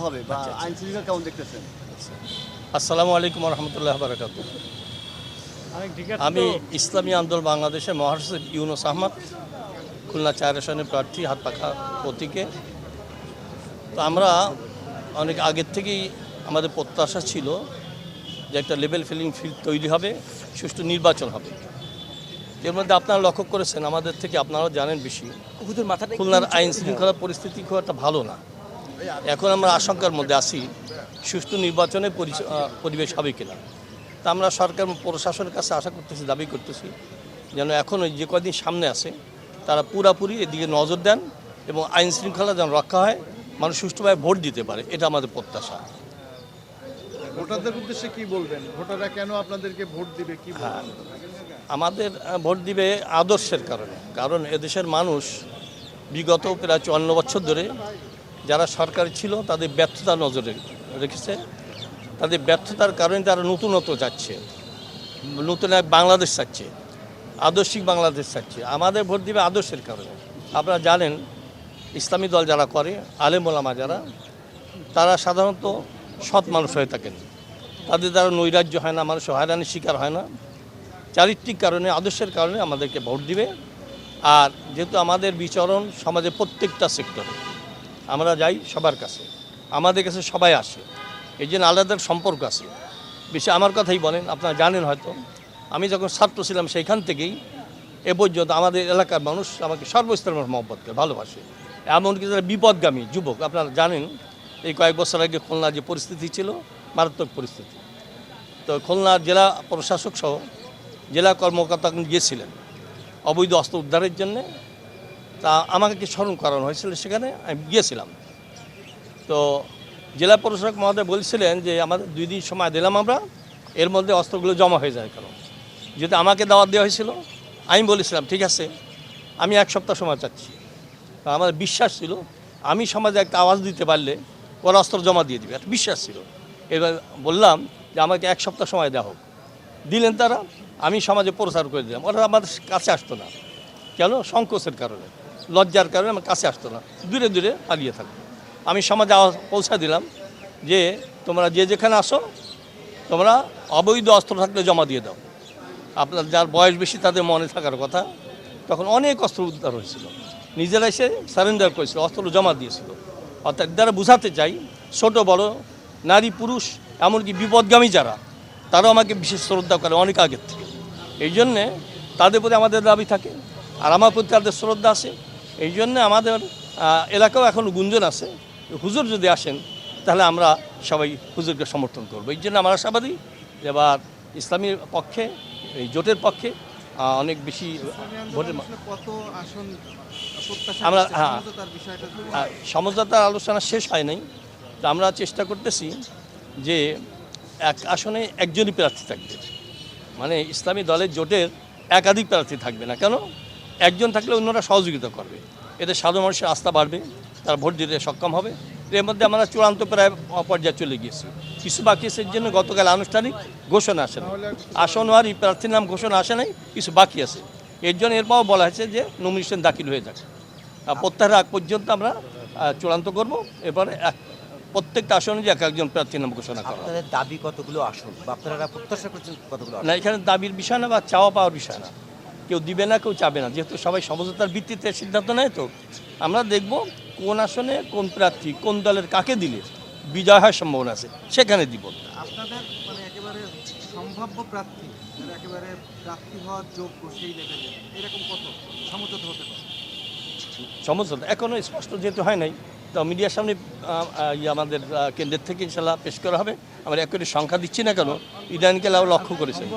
হবে বা আইন শৃঙ্খলা কেমন দেখতেছেন? আসসালামু আলাইকুম রহমতুল্লাহ বারাকাতু। আমি ইসলামী আন্দোলন বাংলাদেশের মহাসচিব ইউনুস আহমদ, খুলনা 4 আসনের প্রার্থী, হাতপাখা প্রতীকে। তো আমরা অনেক আগের থেকেই আমাদের প্রত্যাশা ছিল যে একটা লেভেল প্লেইং ফিল্ড তৈরি হবে, সুষ্ঠু নির্বাচন হবে। এর মধ্যে আপনারা লক্ষ্য করেছেন, আমাদের থেকে আপনারাও জানেন বেশি, খুলনার আইন শৃঙ্খলা পরিস্থিতি খুব একটা ভালো না। এখন আমরা আশঙ্কার মধ্যে আছি সুষ্ঠু নির্বাচনের পরিবেশ হবে কিনা। তা আমরা সরকার প্রশাসনের কাছে আশা করতেছি, দাবি করতেছি যেন এখন ওই যে কদিন সামনে আছে তারা পুরাপুরি এদিকে নজর দেন এবং আইন শৃঙ্খলা যেন রক্ষা হয়, মানুষ সুষ্ঠুভাবে ভোট দিতে পারে, এটা আমাদের প্রত্যাশা। ভোটারদের উদ্দেশ্যে কি বলবেন? ভোটাররা কেন আপনাদেরকে ভোট দিবে, কি বলবেন? আমাদের ভোট দিবে আদর্শের কারণে। কারণ এদেশের মানুষ বিগত প্রায় 54 বছর ধরে যারা সরকার ছিল তাদের ব্যর্থতা নজরে রেখেছে। তাদের ব্যর্থতার কারণে তারা নতুনত্ব চাচ্ছে, নতুন এক বাংলাদেশ চাচ্ছে, আদর্শিক বাংলাদেশ চাচ্ছে। আমাদের ভোট দিবে আদর্শের কারণে। আপনারা জানেন ইসলামী দল যারা করে, আলেম ওলামা যারা, তারা সাধারণত সৎ মানুষ হয়ে থাকেন, তাদের দ্বারা নৈরাজ্য হয় না, মানুষ হয়রানির শিকার হয় না। চারিত্রিক কারণে, আদর্শের কারণে আমাদেরকে ভোট দিবে। আর যেহেতু আমাদের বিচরণ সমাজের প্রত্যেকটা সেক্টরে, আমরা যাই সবার কাছে, আমাদের কাছে সবাই আসে, এই জন্য আলাদা সম্পর্ক আছে। বেশি আমার কথাই বলেন, আপনারা জানেন হয়তো, আমি যখন ছাত্র ছিলাম সেইখান থেকেই এ পর্যন্ত আমাদের এলাকার মানুষ আমাকে সর্বস্তরের মানুষ মহব্বত করে, ভালোবাসে। এমনকি যারা বিপদগামী যুবক, আপনারা জানেন এই কয়েক বছর আগে খুলনার যে পরিস্থিতি ছিল, মারাত্মক পরিস্থিতি, তো খুলনার জেলা প্রশাসক সহ জেলা কর্মকর্তা গিয়েছিলেন অবৈধ অস্ত্র উদ্ধারের জন্যে। তা আমাকে কি স্মরণ করানো হয়েছিল, সেখানে আমি গিয়েছিলাম। তো জেলা প্রশাসক মহোদয় বলছিলেন যে আমাদের 2 দিন সময় দিলাম আমরা, এর মধ্যে অস্ত্রগুলো জমা হয়ে যায়। কারণ যেহেতু আমাকে দাওয়াত দেওয়া হয়েছিল, আমি বলেছিলাম ঠিক আছে, আমি 1 সপ্তাহ সময় চাচ্ছি। আমার বিশ্বাস ছিল আমি সমাজে একটা আওয়াজ দিতে পারলে ওরা অস্ত্র জমা দিয়ে দিবে, একটা বিশ্বাস ছিল। এবার বললাম যে আমাকে 1 সপ্তাহ সময় দেওয়া হোক। দিলেন তারা, আমি সমাজে প্রচার করে দিলাম। ওরা আমাদের কাছে আসতো না, কেন? সংকোচের কারণে, লজ্জার কারণে আমার কাছে আসতো না, দূরে দূরে পালিয়ে থাকতো। আমি সমাজে পৌঁছা দিলাম যে তোমরা যে যেখানে আসো, তোমরা অবৈধ অস্ত্র থাকলে জমা দিয়ে দাও। আপনার যার বয়স বেশি তাদের মনে থাকার কথা, তখন অনেক অস্ত্র উদ্ধার হয়েছিল, নিজেরা এসে সারেন্ডার করেছিল, অস্ত্র জমা দিয়েছিল। অর্থাৎ দ্বারা বোঝাতে চাই, ছোট বড়, নারী পুরুষ, এমনকি বিপদগামী যারা, তারাও আমাকে বিশেষ শ্রদ্ধা করে অনেক আগের থেকে। এই জন্যে তাদের প্রতি আমাদের দাবি থাকে, আর আমার প্রতি তাদের শ্রদ্ধা আছে। এই জন্যে আমাদের এলাকাও এখন গুঞ্জন আছে, হুজুর যদি আসেন তাহলে আমরা সবাই হুজুরকে সমর্থন করবো। এই জন্য আমরা আশাবাদী এবার ইসলামীর পক্ষে, এই জোটের পক্ষে অনেক বেশি ভোটের আমরা সমঝোতার আলোচনা শেষ হয় নাই। তো আমরা চেষ্টা করতেছি যে 1 আসনে একজনই প্রার্থী থাকবে, মানে ইসলামী দলের জোটের একাধিক প্রার্থী থাকবে না। কেন? একজন থাকলে অন্যরা সহযোগিতা করবে, এতে সাধারণ মানুষের আস্থা বাড়বে, তারা ভোট দিতে সক্ষম হবে। এর মধ্যে আমরা চূড়ান্ত প্রায় পর্যায়ে চলে গিয়েছি, কিছু বাকি আছে, এর জন্য গতকাল আনুষ্ঠানিক ঘোষণা আসে না, আসন আর এই প্রার্থীর নাম ঘোষণা আসে নাই, কিছু বাকি আছে। এর জন্য এরপরও বলা হয়েছে যে নমিনেশন দাখিল হয়ে যাবে, প্রত্যাহারের আগ পর্যন্ত আমরা চূড়ান্ত করব। এরপরে প্রত্যেকটা আসনে যে একজন প্রার্থীর নাম ঘোষণা করা। আপনাদের দাবি কতগুলো আসন বা আপনারা প্রত্যাশা করছেন কতগুলো আসন? না, এখানে দাবির বিষয় না বা চাওয়া পাওয়ার বিষয় না, কেউ দিবে না কেউ চাবে না, যেহেতু সবাই সমঝোতার ভিত্তিতে সিদ্ধান্ত নেয়। তো আমরা দেখব কোন আসনে কোন প্রার্থী কোন দলের কাকে দিলে বিজয় হওয়ার সম্ভাবনা আছে, সেখানে দিব। আপনাদের মানে একেবারে সম্ভাব্য প্রার্থী, যারা একেবারে প্রার্থী হওয়ার যোগ্য সেই লেভেলে, এরকম কত সমঝোতা হতে পারে? সমঝোতা এখনও স্পষ্ট যেহেতু হয় নাই, তো মিডিয়ার সামনে আমাদের কেন্দ্রের থেকে ইনশাল্লাহ পেশ করা হবে। আমরা একটি সংখ্যা দিচ্ছি না, কেন ইদানিংকালে লক্ষ্য করেছেন।